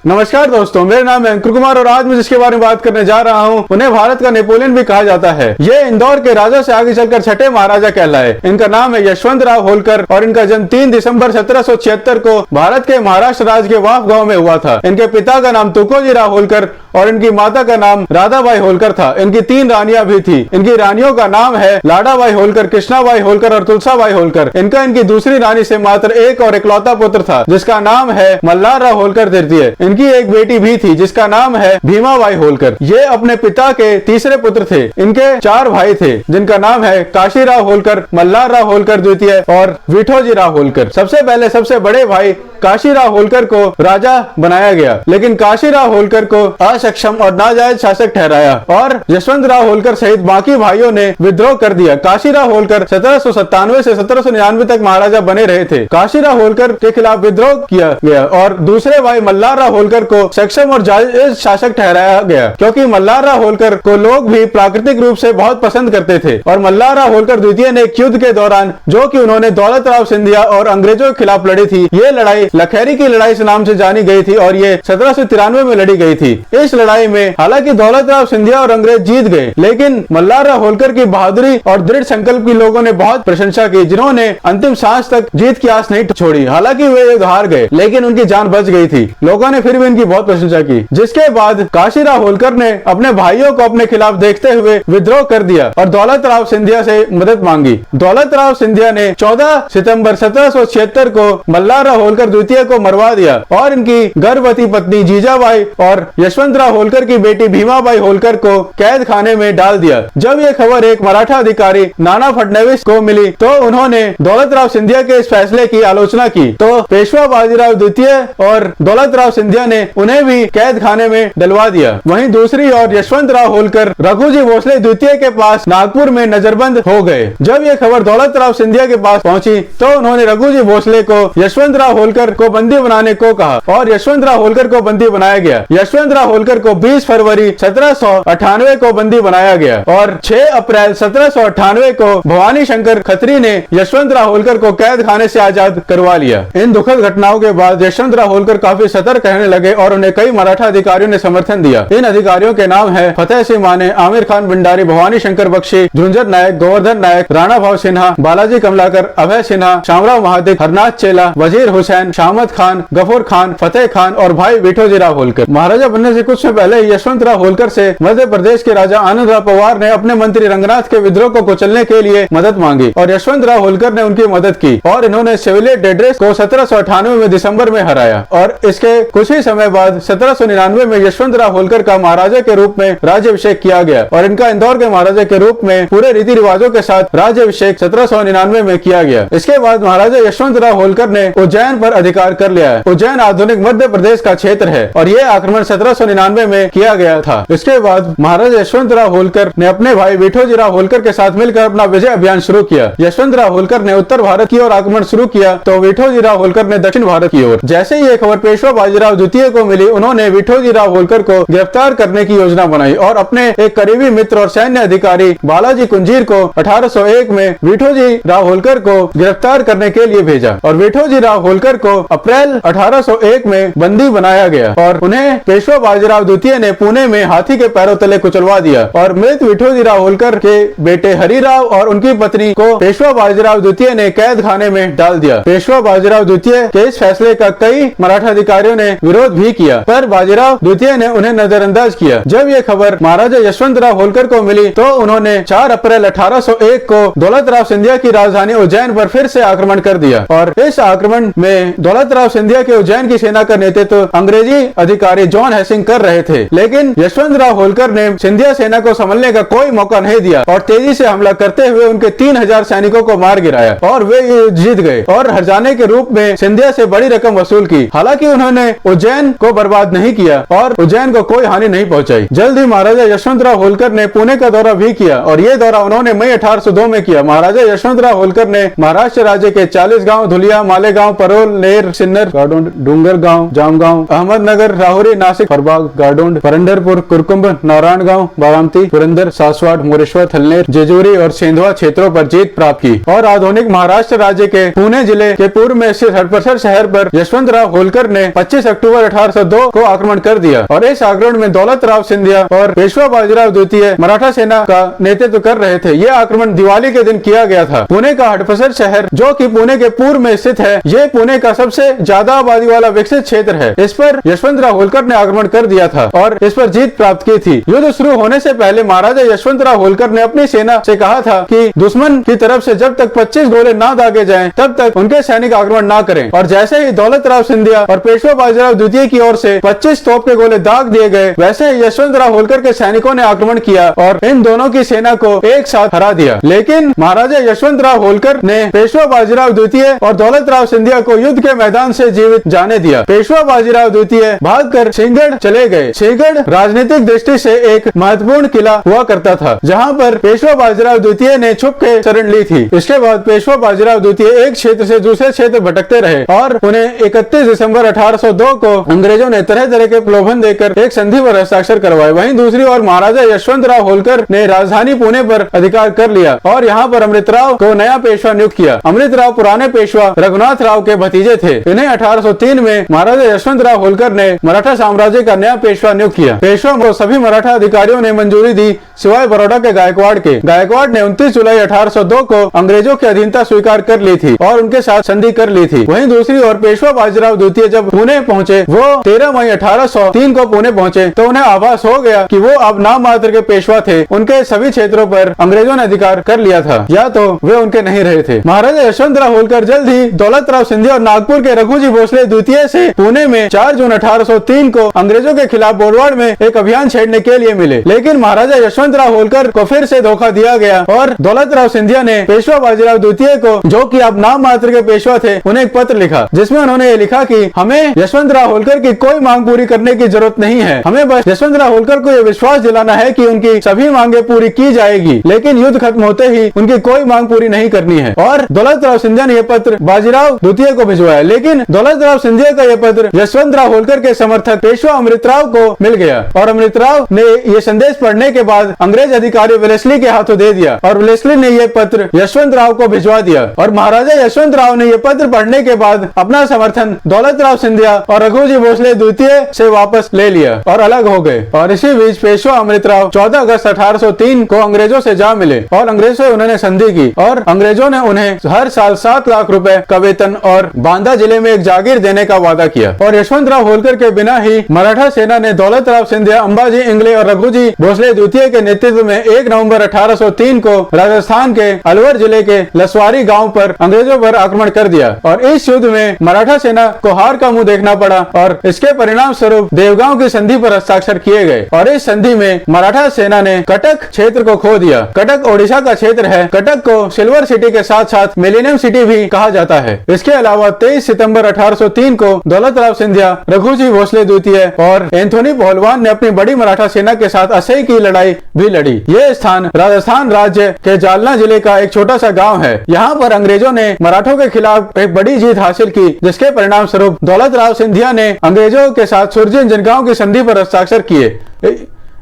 नमस्कार दोस्तों, मेरा नाम है अंकुर कुमार और आज मैं जिसके बारे में बात करने जा रहा हूं उन्हें भारत का नेपोलियन भी कहा जाता है। ये इंदौर के राजा से आगे चलकर छठे महाराजा कहलाए। इनका नाम है यशवंतराव होलकर और इनका जन्म 3 दिसंबर 1776 को भारत के महाराष्ट्र राज्य के वाफ गांव में हुआ था। इनके पिता का नाम तुकोजीराव होलकर और इनकी माता का नाम राधाबाई होलकर था। इनकी 3 रानियां भी थी। इनकी रानियों का नाम है लाडाबाई होलकर, कृष्णाबाई होलकर और तुलसाबाई होलकर। इनका इनकी दूसरी रानी से मात्र एक और इकलौता पुत्र था जिसका नाम है मल्हारराव होलकर तृतीय। इनकी एक बेटी भी थी जिसका नाम है भीमाबाई होलकर। ये अपने पिता के तीसरे पुत्र थे। इनके 4 भाई थे जिनका नाम है काशीराव होलकर, मल्हारराव होलकर द्वितीय और विठोजीराव होलकर। सबसे पहले सबसे बड़े भाई काशीराव होलकर को राजा बनाया गया, लेकिन काशीराव होलकर को असक्षम और नाजायज शासक ठहराया और यशवंतराव होलकर सहित बाकी भाइयों ने विद्रोह कर दिया। काशीराव होलकर 1797 से 1799 तक महाराजा बने रहे थे। काशीराव होलकर के खिलाफ विद्रोह किया गया और दूसरे भाई मल्हारराव होलकर को सक्षम और जायज शासक ठहराया गया, क्योंकि मल्हारराव होलकर को लोग भी प्राकृतिक रूप से बहुत पसंद करते थे। और मल्हारराव होलकर द्वितीय ने एक युद्ध के दौरान, जो कि उन्होंने दौलतराव सिंधिया और अंग्रेजों के खिलाफ लड़ी थी, ये लड़ाई लखेरी की लड़ाई से नाम से जानी गई थी और ये 1793 में लड़ी गई थी। इस लड़ाई में हालांकि दौलतराव सिंधिया और अंग्रेज जीत गए, लेकिन मल्हारराव होलकर की बहादुरी और दृढ़ संकल्प की लोगों ने बहुत प्रशंसा की, जिन्होंने अंतिम सांस तक जीत की आस नहीं छोड़ी। हालांकि वे हार गए, लेकिन उनकी जान बच गई थी। लोगों ने फिर भी इनकी बहुत प्रशंसा की। जिसके बाद काशीराव होलकर ने अपने भाइयों को अपने खिलाफ देखते हुए विद्रोह कर दिया और दौलतराव सिंधिया से मदद मांगी। दौलतराव सिंधिया ने 14 सितंबर 1776 को मल्हारराव होलकर द्वितीय को मरवा दिया और इनकी गर्भवती पत्नी जीजाबाई और यशवंतराव होलकर की बेटी भीमाबाई होलकर को कैद खाने में डाल दिया। जब यह खबर एक मराठा अधिकारी नाना फडणवीस को मिली तो उन्होंने दौलतराव सिंधिया के इस फैसले की आलोचना की, तो पेशवा बाजीराव द्वितीय और दौलतराव सिंधिया ने उन्हें भी कैद खाने में डलवा दिया। वहीं दूसरी ओर यशवंतराव होलकर रघुजी भोसले द्वितीय के पास नागपुर में नजरबंद हो गए। जब यह खबर दौलतराव सिंधिया के पास पहुंची तो उन्होंने रघुजी भोसले को यशवंतराव होलकर को बंदी बनाने को कहा और यशवंतराव होलकर को बंदी बनाया गया। यशवंतराव होलकर को 20 फरवरी 1798 को बंदी बनाया गया और 6 अप्रैल 1798 को भवानी शंकर खत्री ने यशवंतराव होलकर को कैद खाने से आजाद करवा लिया। इन दुखद घटनाओं के बाद यशवंतराव होलकर काफी सतर्क रहने लगे और उन्हें कई मराठा अधिकारियों ने समर्थन दिया। इन अधिकारियों के नाम है फतेह सिंह माने, आमिर खान भंडारी, भवानी शंकर बख्शी, झुंझर नायक, गोवर्धन नायक, राणा भाव सिन्हा, बालाजी कमलाकर, अभय सिन्हा, शामराव महादिक, हरनाथ चेला, वजीर हुसैन, शामत खान, गफूर खान, फतेह खान और भाई विठोजीराव होलकर। महाराजा बनने से कुछ समय पहले यशवंतराव होलकर से मध्य प्रदेश के राजा आनंदराव पवार ने अपने मंत्री रंगनाथ के विद्रोह को कुचलने के लिए मदद मांगी और यशवंतराव होलकर ने उनकी मदद की और इन्होंने शेवलियर डेड्रेस को 1798 में दिसंबर में हराया। और इसके कुछ ही समय बाद 1799 में यशवंतराव होलकर का महाराजा के रूप में राज्याभिषेक किया गया और इनका इंदौर के महाराजा के रूप में पूरे रीति रिवाजों के साथ राज्याभिषेक 1799 में किया गया। इसके बाद महाराजा यशवंतराव होलकर ने उज्जैन पर अधिकार कर लिया है। उज्जैन आधुनिक मध्य प्रदेश का क्षेत्र है और यह आक्रमण 1799 में किया गया था। इसके बाद महाराजा यशवंतराव होलकर ने अपने भाई विठोजीराव होलकर के साथ मिलकर अपना विजय अभियान शुरू किया। यशवंतराव होलकर ने उत्तर भारत की ओर आक्रमण शुरू किया तो विठोजीराव होलकर ने दक्षिण भारत की ओर। जैसे ही यह खबर पेशवा बाजीराव द्वितीय को मिली, उन्होंने विठोजीराव होलकर को गिरफ्तार करने की योजना बनाई और अपने एक करीबी मित्र और सैन्य अधिकारी बालाजी कुंजीर को 1801 में विठोजीराव होलकर को गिरफ्तार करने के लिए भेजा और विठोजीराव होलकर को अप्रैल 1801 में बंदी बनाया गया और उन्हें पेशवा बाजीराव द्वितीय ने पुणे में हाथी के पैरों तले कुचलवा दिया और मृत विठोजीराव होलकर के बेटे हरिराव और उनकी पत्नी को पेशवा बाजीराव द्वितीय ने कैद खाने में डाल दिया। पेशवा बाजीराव द्वितीय के इस फैसले का कई मराठा अधिकारियों ने विरोध भी किया, पर बाजीराव द्वितीय ने उन्हें नजरअंदाज किया। जब यह खबर महाराजा यशवंतराव होलकर को मिली तो उन्होंने 4 अप्रैल 1801 को दौलतराव सिंधिया की राजधानी उज्जैन पर फिर से आक्रमण कर दिया और इस आक्रमण में दौलतराव सिंधिया के उज्जैन की सेना का नेतृत्व अंग्रेजी अधिकारी जॉन हेसिंग कर रहे थे, लेकिन यशवंतराव होलकर ने सिंधिया सेना को संभलने का कोई मौका नहीं दिया और तेजी से हमला करते हुए उनके 3000 सैनिकों को मार गिराया और वे जीत गए और हर्जाने के रूप में सिंधिया से बड़ी रकम वसूल की। हालांकि उन्होंने उज्जैन को बर्बाद नहीं किया और उज्जैन को कोई हानि नहीं पहुंचाई। जल्द ही महाराजा यशवंतराव होलकर ने पुणे का दौरा भी किया और ये दौरा उन्होंने मई 1802 में किया। महाराजा यशवंतराव होलकर ने महाराष्ट्र राज्य के 40 गांव, धुलिया, मालेगांव, परोल, नेर, सिन्नर, डूंगर गांव, जामगांव, अहमदनगर, राहुरी, नासिक, फरबाग, गारडोंड, परंडरपुर, कुरकुंभ, नारायणगांव, बारामती, पुरंदर, सासवाड़, मोरेश्वर, थलनेर, जेजूरी और सेंधवा क्षेत्रों पर जीत प्राप्त की और आधुनिक महाराष्ट्र राज्य के पुणे जिले के पूर्व में स्थित हरप्रसर शहर पर यशवंतराव होलकर ने 25 अक्टूबर अक्टूबर 1802 को आक्रमण कर दिया और इस आक्रमण में दौलत राव सिंधिया और पेशवा बाजीराव द्वितीय मराठा सेना का नेतृत्व कर रहे थे। यह आक्रमण दिवाली के दिन किया गया था। पुणे का हडपसर शहर, जो कि पुणे के पूर्व में स्थित है, ये पुणे का सबसे ज्यादा आबादी वाला विकसित क्षेत्र है। इस पर यशवंतराव होलकर ने आक्रमण कर दिया था और इस पर जीत प्राप्त की थी। युद्ध शुरू होने से पहले महाराजा यशवंतराव होलकर ने अपनी सेना से कहा था कि दुश्मन की तरफ से जब तक 25 गोले ना दागे जाएं, तब तक उनके सैनिक आक्रमण ना करें। और जैसे ही दौलत राव सिंधिया और पेशवा बाजीराव द्वितीय की ओर से 25 तोप के गोले दाग दिए गए, वैसे ही यशवंतराव होलकर के सैनिकों ने आक्रमण किया और इन दोनों की सेना को एक साथ हरा दिया। लेकिन महाराजा यशवंतराव होलकर ने पेशवा बाजीराव द्वितीय और दौलत राव सिंधिया को युद्ध के मैदान से जीवित जाने दिया। पेशवा बाजीराव द्वितीय भागकर सिंहगढ़ चले गए। सिंहगढ़ राजनीतिक दृष्टि से एक महत्वपूर्ण किला हुआ करता था, जहां पर पेशवा बाजीराव द्वितीय ने छुप के शरण ली थी। इसके बाद पेशवा बाजीराव द्वितीय एक क्षेत्र से दूसरे क्षेत्र भटकते रहे और उन्हें 31 दिसंबर 1802 को अंग्रेजों ने तरह तरह के प्रलोभन देकर एक संधि पर हस्ताक्षर करवाए। वहीं दूसरी ओर महाराजा यशवंतराव होलकर ने राजधानी पुणे पर अधिकार कर लिया और यहाँ पर अमृतराव को नया पेशवा नियुक्त किया। अमृतराव पुराने पेशवा रघुनाथ राव के भतीजे थे। इन्हें 1803 में महाराजा यशवंतराव होलकर ने मराठा साम्राज्य का नया पेशवा नियुक्त किया। पेशवा को सभी मराठा अधिकारियों ने मंजूरी दी, सिवाय बड़ौदा के गायकवाड़ के। गायकवाड़ ने 29 जुलाई 1802 को अंग्रेजों की अधीनता स्वीकार कर ली थी और उनके साथ संधि कर ली थी। वहीं दूसरी ओर पेशवा बाजीराव द्वितीय जब पुणे पहुंचे, वो 13 मई 1803 को पुणे पहुंचे, तो उन्हें आभास हो गया कि वो अब नाम मात्र के पेशवा थे। उनके सभी क्षेत्रों पर अंग्रेजों ने अधिकार कर लिया था, या तो वे उनके नहीं रहे थे। महाराजा यशवंतराव होलकर जल्द ही दौलत राव सिंधिया और नागपुर के रघुजी भोसले द्वितीय से पुणे में 4 जून 1803 को अंग्रेजों के खिलाफ बोरवाड़ में एक अभियान छेड़ने के लिए मिले। लेकिन महाराजा यशवंतराव होलकर को फिर से धोखा दिया गया और दौलत राव सिंधिया ने पेशवा बाजीराव द्वितीय को, जो कि अब नाम मात्र के पेशवा थे, उन्हें एक पत्र लिखा, जिसमें उन्होंने ये लिखा कि हमें यशवंतराव होलकर की कोई मांग पूरी करने की जरूरत नहीं है। हमें बस यशवंतराव होलकर को यह विश्वास दिलाना है कि उनकी सभी मांगे पूरी की जाएगी, लेकिन युद्ध खत्म होते ही उनकी कोई मांग पूरी नहीं करनी है। और दौलत राव सिंधिया ने यह पत्र बाजीराव द्वितीय को भिजवाया, लेकिन दौलत राव सिंधिया का यह पत्र यशवंतराव होलकर के समर्थक पेशवा अमृतराव को मिल गया और अमृतराव ने यह संदेश पढ़ने के बाद अंग्रेज अधिकारी वेलेस्ली के हाथों दे दिया और वेलेस्ली ने यह पत्र यशवंतराव को भिजवा दिया। और महाराजा यशवंतराव ने यह पत्र पढ़ने के बाद अपना समर्थन दौलत राव सिंधिया और रघुजी भोसले द्वितीय से वापस ले लिया और अलग हो गए। और इसी बीच पेशवा अमृतराव 14 अगस्त 1803 को अंग्रेजों से जा मिले और अंग्रेजों से उन्होंने संधि की और अंग्रेजों ने उन्हें हर साल 7 लाख रुपए का वेतन और बांदा जिले में एक जागीर देने का वादा किया। और यशवंतराव होलकर के बिना ही मराठा सेना ने दौलत राव सिंधिया, अंबाजी इंगले और रघुजी भोसले द्वितीय के नेतृत्व में 1 नवंबर 1803 को राजस्थान के अलवर जिले के लसवारी गांव पर अंग्रेजों पर आक्रमण कर दिया। और इस युद्ध में मराठा सेना को हार का मुंह देखना पड़ा और इसके परिणाम स्वरूप देवगांव की संधि पर हस्ताक्षर किए गए। और इस संधि में मराठा सेना ने कटक क्षेत्र को खो दिया। कटक ओडिशा का क्षेत्र है। कटक को सिल्वर सिटी के साथ साथ मिलेनियम सिटी भी कहा जाता है। इसके अलावा 23 सितंबर 1803 को दौलत राव सिंधिया, रघुजी भोसले द्वितीय और एंथोनी पहलवान ने अपनी बड़ी मराठा सेना के साथ असई की लड़ाई भी लड़ी। ये स्थान राजस्थान राज्य के जालना जिले का एक छोटा सा गांव है। यहाँ पर अंग्रेजों ने मराठों के खिलाफ एक बड़ी जीत हासिल की, जिसके परिणाम स्वरूप दौलत राव सिंधिया ने अंग्रेजों के साथ सुरजन जनगांव की संधि पर हस्ताक्षर किए।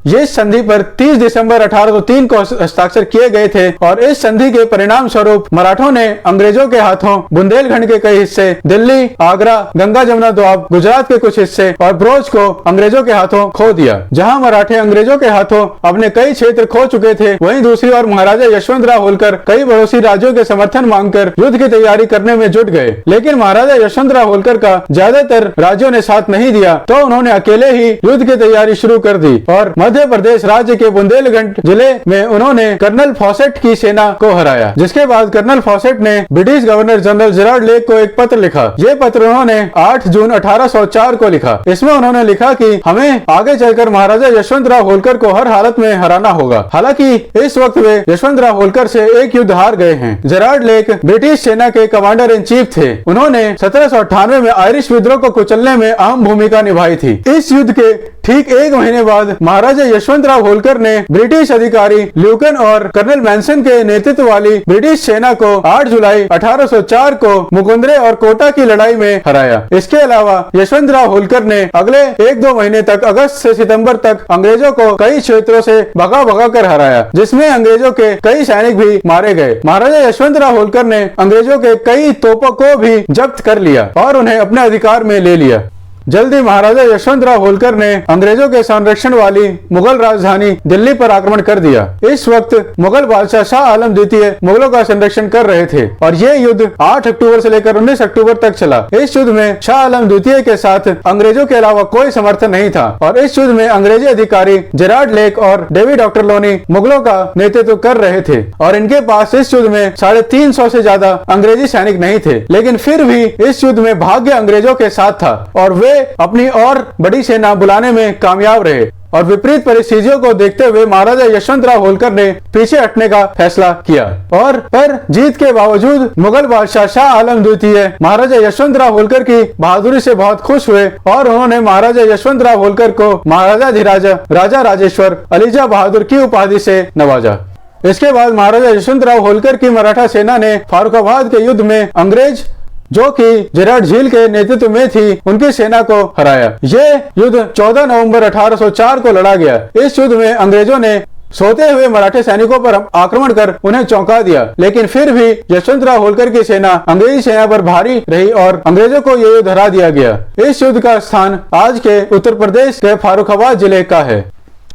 ये संधि पर 30 दिसंबर 1803 को हस्ताक्षर किए गए थे और इस संधि के परिणाम स्वरूप मराठों ने अंग्रेजों के हाथों बुंदेलखंड के कई हिस्से, दिल्ली, आगरा, गंगा जमुना दोआब, गुजरात के कुछ हिस्से और ब्रोच को अंग्रेजों के हाथों खो दिया। जहां मराठे अंग्रेजों के हाथों अपने कई क्षेत्र खो चुके थे, वहीं दूसरी ओर महाराजा यशवंतराव होलकर कई पड़ोसी राज्यों के समर्थन मांगकर युद्ध की तैयारी करने में जुट गए। लेकिन महाराजा यशवंतराव होलकर का ज्यादातर राज्यों ने साथ नहीं दिया, तो उन्होंने अकेले ही युद्ध की तैयारी शुरू कर दी और मध्य प्रदेश राज्य के बुंदेलखंड जिले में उन्होंने कर्नल फॉसेट की सेना को हराया। जिसके बाद कर्नल फॉसेट ने British governor general Gerard Lake को एक पत्र लिखा। ये पत्र उन्होंने 8 जून 1804 को लिखा। इसमें उन्होंने लिखा कि हमें आगे चलकर महाराजा यशवंतराव होलकर को हर हालत में हराना होगा। हालांकि इस वक्त वे यशवंतराव होलकर से एक युद्ध हार गए हैं। जेरार्ड लेक ब्रिटिश सेना के कमांडर इन चीफ थे। उन्होंने 1798 में आयरिश विद्रोह को कुचलने में अहम भूमिका निभाई थी। इस युद्ध के ठीक 1 महीने बाद महाराजा यशवंतराव होलकर ने ब्रिटिश अधिकारी ल्यूकन और कर्नल मैनसन के नेतृत्व वाली ब्रिटिश सेना को 8 जुलाई 1804 को मुकुंदरे और कोटा की लड़ाई में हराया। इसके अलावा यशवंतराव होलकर ने अगले 1-2 महीने तक अगस्त से सितंबर तक अंग्रेजों को कई क्षेत्रों से भगा कर हराया, जिसमें अंग्रेजों के कई सैनिक भी मारे गए। महाराजा यशवंतराव होलकर ने अंग्रेजों के कई तोपों को भी जब्त कर लिया और उन्हें अपने अधिकार में ले लिया। जल्द ही महाराजा यशवंतराव होलकर ने अंग्रेजों के संरक्षण वाली मुगल राजधानी दिल्ली पर आक्रमण कर दिया। इस वक्त मुगल बादशाह शाह आलम द्वितीय मुगलों का संरक्षण कर रहे थे और ये युद्ध 8 अक्टूबर से लेकर 19 अक्टूबर तक चला। इस युद्ध में शाह आलम द्वितीय के साथ अंग्रेजों के अलावा कोई समर्थन नहीं था और इस युद्ध में अंग्रेजी अधिकारी जेरार्ड लेक और डेविड ऑक्टरलोनी मुगलों का नेतृत्व कर रहे थे और इनके पास इस युद्ध में 350 से ज्यादा अंग्रेजी सैनिक नहीं थे, लेकिन फिर भी इस युद्ध में भाग्य अंग्रेजों के साथ था और वे अपनी और बड़ी सेना बुलाने में कामयाब रहे और विपरीत परिस्थितियों को देखते हुए महाराजा यशवंतराव होलकर ने पीछे हटने का फैसला किया और पर जीत के बावजूद मुगल बादशाह शाह आलम द्वितीय महाराजा यशवंतराव होलकर की बहादुरी से बहुत खुश हुए और उन्होंने महाराजा यशवंतराव होलकर को महाराजाधिराजा राजा राजेश्वर अलीजा बहादुर की उपाधि से नवाजा। इसके बाद महाराजा यशवंतराव होलकर की मराठा सेना ने फारुखाबाद के युद्ध में अंग्रेज जो कि जेरार्ड झील के नेतृत्व में थी उनकी सेना को हराया। ये युद्ध 14 नवंबर 1804 को लड़ा गया। इस युद्ध में अंग्रेजों ने सोते हुए मराठे सैनिकों पर आक्रमण कर उन्हें चौंका दिया, लेकिन फिर भी यशवंतराव होलकर की सेना अंग्रेजी सेना पर भारी रही और अंग्रेजों को ये युद्ध हरा दिया गया। इस युद्ध का स्थान आज के उत्तर प्रदेश के फारुखाबाद जिले का है।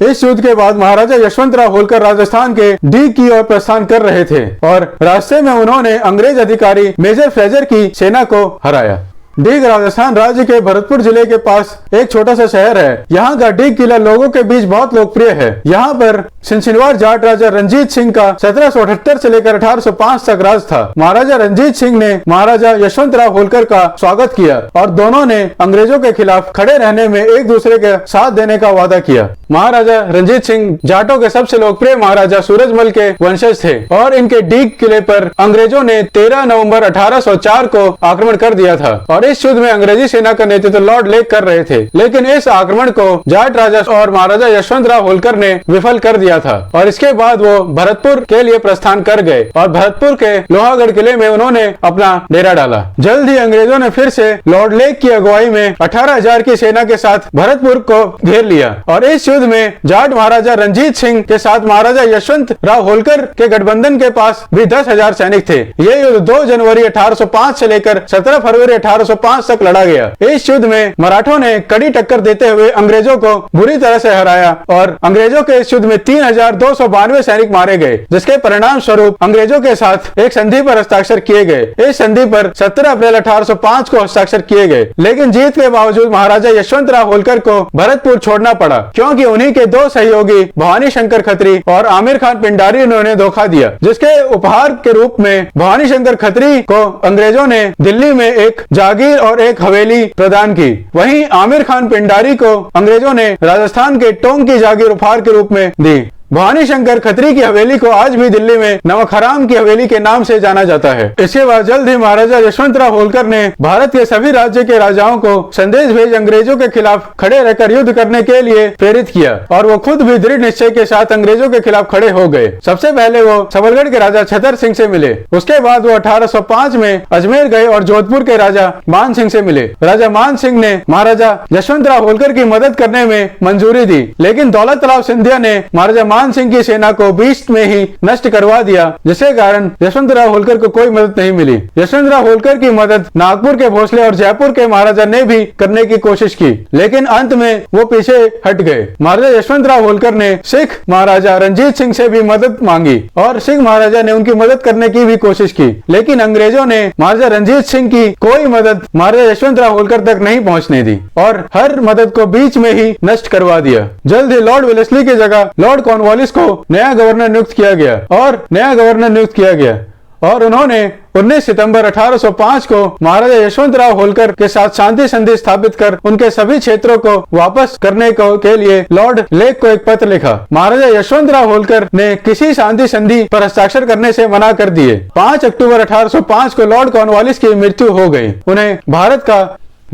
इस युद्ध के बाद महाराजा यशवंतराव होलकर राजस्थान के डीग की ओर प्रस्थान कर रहे थे और रास्ते में उन्होंने अंग्रेज अधिकारी मेजर फ्रेजर की सेना को हराया। डीग राजस्थान राज्य के भरतपुर जिले के पास एक छोटा सा शहर है। यहाँ का डीग किला लोगों के बीच बहुत लोकप्रिय है। यहाँ पर सिंसिनवार जाट राजा रंजीत सिंह का 1778 से लेकर 1805 तक राज था। महाराजा रंजीत सिंह ने महाराजा यशवंतराव होलकर का स्वागत किया और दोनों ने अंग्रेजों के खिलाफ खड़े रहने में एक दूसरे के साथ देने का वादा किया। महाराजा रंजीत सिंह जाटों के सबसे लोकप्रिय महाराजा सूरजमल के वंशज थे और इनके डीग किले पर अंग्रेजों ने 13 नवंबर 1804 को आक्रमण कर दिया था और इस युद्ध में अंग्रेजी सेना का नेतृत्व लॉर्ड लेक कर रहे थे, लेकिन इस आक्रमण को जाट राजा और महाराजा यशवंतराव होलकर ने विफल कर दिया था और इसके बाद वो भरतपुर के लिए प्रस्थान कर गए और भरतपुर के लोहागढ़ किले में उन्होंने अपना डेरा डाला। जल्द ही अंग्रेजों ने फिर से लॉर्ड लेक की अगुवाई में 18,000 की सेना के साथ भरतपुर को घेर लिया और इस युद्ध में जाट महाराजा रंजीत सिंह के साथ महाराजा यशवंत राव होलकर के गठबंधन के पास भी 10,000 सैनिक थे। ये युद्ध 2 जनवरी 1805 से लेकर 17 फरवरी 1805 तक लड़ा गया। इस युद्ध में मराठों ने कड़ी टक्कर देते हुए अंग्रेजों को बुरी तरह से हराया और अंग्रेजों के इस युद्ध में 3,292 सैनिक मारे गए, जिसके परिणाम स्वरूप अंग्रेजों के साथ एक संधि पर हस्ताक्षर किए गए। इस संधि पर 17 अप्रैल 1805 को हस्ताक्षर किए गए, लेकिन जीत के बावजूद महाराजा यशवंतराव होलकर को भरतपुर छोड़ना पड़ा क्योंकि उन्हीं के 2 सहयोगी भवानी शंकर खत्री और आमिर खान पिंडारी ने उन्हें धोखा दिया, जिसके उपहार के रूप में भवानी शंकर खत्री को अंग्रेजों ने दिल्ली में एक जागीर और एक हवेली प्रदान की। वहीं आमिर खान पिंडारी को अंग्रेजों ने राजस्थान के टोंक की जागीर उपहार के रूप में दी। भवानी शंकर खत्री की हवेली को आज भी दिल्ली में नमक हराम की हवेली के नाम से जाना जाता है। इसके बाद जल्द ही महाराजा यशवंतराव होलकर ने भारत के सभी राज्य के राजाओं को संदेश भेज अंग्रेजों के खिलाफ खड़े रहकर युद्ध करने के लिए प्रेरित किया और वो खुद भी दृढ़ निश्चय के साथ अंग्रेजों के खिलाफ खड़े हो गए। सबसे पहले वो सबलगढ़ के राजा छतर सिंह से मिले, उसके बाद वो 1805 में अजमेर गए और जोधपुर के राजा मान सिंह से मिले। राजा मान सिंह ने महाराजा यशवंतराव होलकर की मदद करने में मंजूरी दी, लेकिन दौलत राव सिंधिया ने महाराजा मान सिंह की सेना को बीच में ही नष्ट करवा दिया, जिसके कारण यशवंतराव होलकर को कोई मदद नहीं मिली। यशवंतराव होलकर की मदद नागपुर के भोसले और जयपुर के महाराजा ने भी करने की कोशिश की, लेकिन अंत में वो पीछे हट गए। महाराजा यशवंतराव होलकर ने सिख महाराजा रंजीत सिंह से भी मदद मांगी और सिख महाराजा ने उनकी मदद करने की भी कोशिश की, लेकिन अंग्रेजों ने महाराजा रंजीत सिंह की कोई मदद महाराजा यशवंतराव होलकर तक नहीं पहुंचने दी और हर मदद को बीच में ही नष्ट करवा दिया। जल्द ही लॉर्ड वेलेस्ली की जगह लॉर्ड कॉर्नवालिस को नया गवर्नर नियुक्त किया गया और उन्होंने 19 सितंबर 1805 को महाराजा यशवंतराव होलकर के साथ शांति संधि स्थापित कर उनके सभी क्षेत्रों को वापस करने के लिए लॉर्ड लेक को एक पत्र लिखा। महाराजा यशवंतराव होलकर ने किसी शांति संधि पर हस्ताक्षर करने से मना कर दिए। 5 अक्टूबर 1805 को लॉर्ड कॉर्नवालिस की मृत्यु हो गई। उन्हें भारत का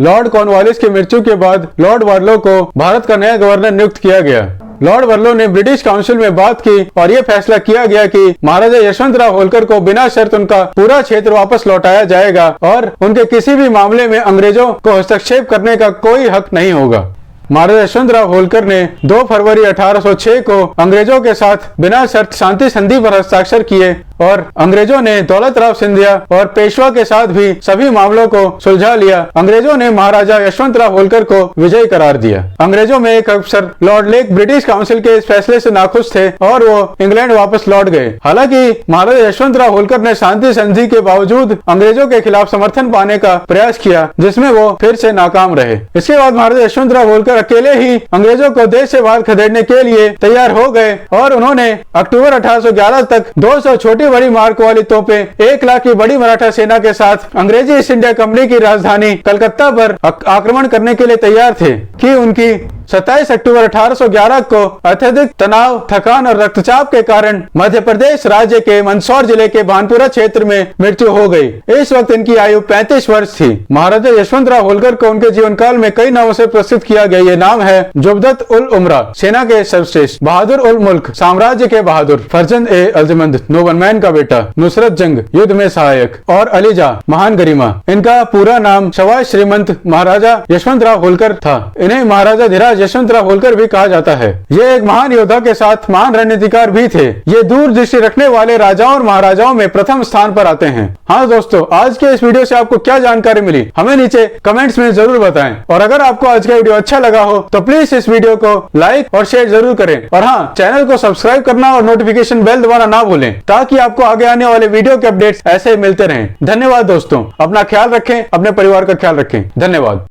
लॉर्ड कॉर्नवालिस की मृत्यु के बाद लॉर्ड वार्लो को भारत का नया गवर्नर नियुक्त किया गया। लॉर्ड वार्लो ने ब्रिटिश काउंसिल में बात की और यह फैसला किया गया कि महाराजा यशवंतराव होलकर को बिना शर्त उनका पूरा क्षेत्र वापस लौटाया जाएगा और उनके किसी भी मामले में अंग्रेजों को हस्तक्षेप करने का कोई हक नहीं होगा। महाराजा यशवंतराव होलकर ने 2 फरवरी 1806 को अंग्रेजों के साथ बिना शर्त शांति संधि पर हस्ताक्षर किए और अंग्रेजों ने दौलत राव सिंधिया और पेशवा के साथ भी सभी मामलों को सुलझा लिया। अंग्रेजों ने महाराजा यशवंतराव होलकर को विजयी करार दिया। अंग्रेजों में एक अफसर लॉर्ड लेक ब्रिटिश काउंसिल के इस फैसले से नाखुश थे और वो इंग्लैंड वापस लौट गए। हालांकि महाराजा यशवंतराव होलकर ने शांति संधि के बावजूद अंग्रेजों के खिलाफ समर्थन पाने का प्रयास किया, जिसमें वो फिर से नाकाम रहे। इसके बाद महाराजा यशवंतराव होलकर अकेले ही अंग्रेजों को देश से बाहर खदेड़ने के लिए तैयार हो गए और उन्होंने अक्टूबर 1811 तक 200 छोटी बड़ी मार्क वाली तोपें, 1 लाख की बड़ी मराठा सेना के साथ अंग्रेजी ईस्ट इंडिया कंपनी की राजधानी कलकत्ता पर आक्रमण करने के लिए तैयार थे कि उनकी 27 अक्टूबर 1811 को अत्यधिक तनाव, थकान और रक्तचाप के कारण मध्य प्रदेश राज्य के मंदसौर जिले के भानपुरा क्षेत्र में मृत्यु हो गई। इस वक्त इनकी आयु 35 वर्ष थी। महाराजा यशवंतराव होलकर को उनके जीवन काल में कई नामों से प्रसिद्ध किया गया। ये नाम है जुबदत उल उमरा, सेना के सर्वश्रेष्ठ, बहादुर उल मुल्क, साम्राज्य के बहादुर, फरजंद ए अर्जमंद, नोबलमैन का बेटा, नुसरत जंग, युद्ध में सहायक, और अलीजा, महान गरिमा। इनका पूरा नाम शवाज श्रीमंत महाराजा यशवंतराव होलकर था। इन्हें महाराजा धीराज यशवंतराव होलकर भी कहा जाता है। ये एक महान योद्धा के साथ महान रणनीतिकार भी थे। ये दूरदृष्टि रखने वाले राजाओं और महाराजाओं में प्रथम स्थान पर आते हैं। हाँ दोस्तों, आज के इस वीडियो से आपको क्या जानकारी मिली हमें नीचे कमेंट्स में जरूर बताएं। और अगर आपको आज का वीडियो अच्छा लगा हो तो प्लीज इस वीडियो को लाइक और शेयर जरूर करें। और हाँ, चैनल को सब्सक्राइब करना और नोटिफिकेशन बेल दबाना ना भूलें, ताकि आपको आगे आने वाले वीडियो के अपडेट्स ऐसे मिलते रहें। धन्यवाद दोस्तों, अपना ख्याल रखें, अपने परिवार का ख्याल रखें। धन्यवाद।